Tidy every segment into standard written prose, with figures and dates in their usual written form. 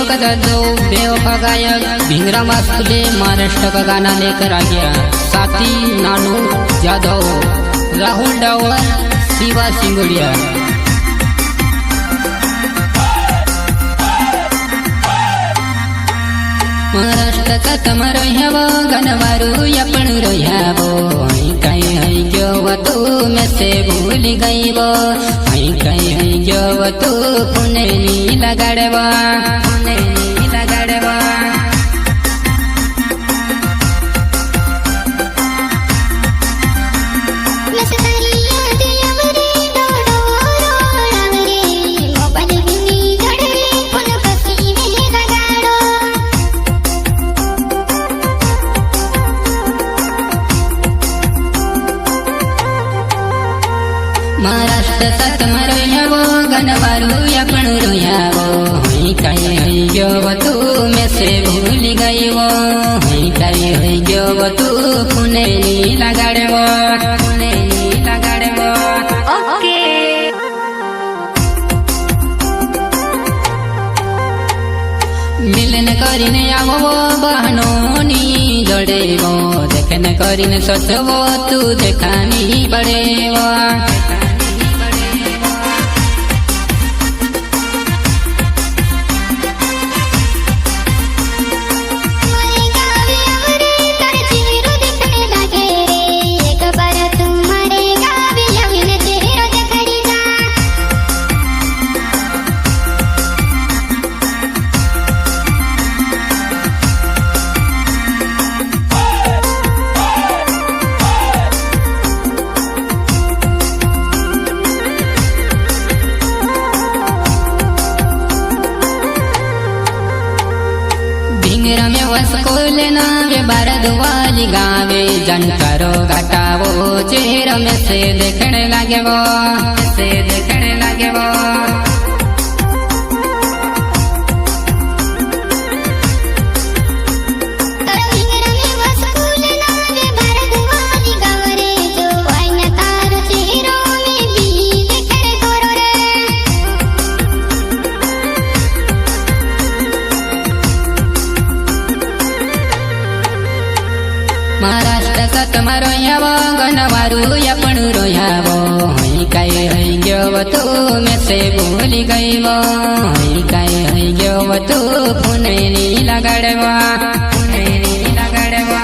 जो बेवफा गायक भिंगरा वासुले महाराष्ट्र का गाना लेकर आ गया। साथी नानू जाधव, राहुल डावर, शिवा सिंगोड़िया। महाराष्ट्र का तम रोह्यावो गनवारू यपण रोह्यावो कहीं है जो तू में से भूल गई वो कहीं है जो तू पुणे नी लगाड़वा पुणे नी लगाड़वा। महाराष्ट्र सत रोह्यावो गनवारू यपण रोह्यावो कहीं है जो तू में से भूल गई वो कहीं है जो तू पुणे नी लगाड़वा पुणे नी लगाड़वा। ओके मिलन करीने आवो बहनों नी जोड़ेवो देखने करीने सोचवो तू देखानी पड़ेवो। भिंगरा में वसकोल नावे बारद वाली गावे जनकरो घटावो चेहरा में से देखने लगे वो से देखने लगे वो। महाराष्ट्र सतम रोह्यावो गनवारू यपण रोह्यावो कहीं है जो तू में से भूल गई वो कहीं है जो तू पुणे नी लगाड़वा पुणे नी लगाड़वा।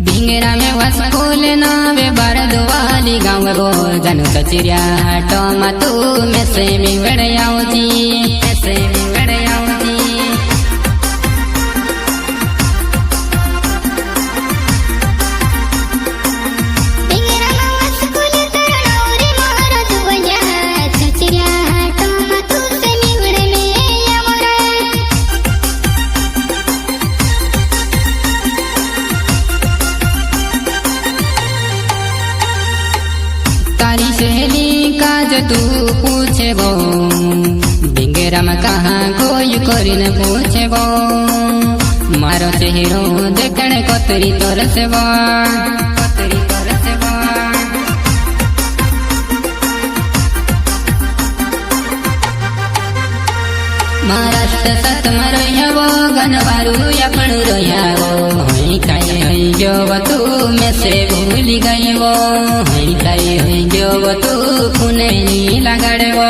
भिंगरा में वसकोल नावे बारद वाली गाँव गो जनु कचिरिया हाटो मा तू में से मिंगड़ आऊजी में से मिंगड़ आऊजी। तारी सहेली का जो तू पूछे वो भिंगरा में कहाँ कोई करीने पूछे वो मारो चेहरो देखने कतरी तरसे वो कतरी तरसे वो। महाराष्ट्र सतम रोह्यावो गनवारू यपण रोह्यावो कहीं है जो तू में से भूल गई वो कहीं है जो तू पुणे नी लगाड़वा।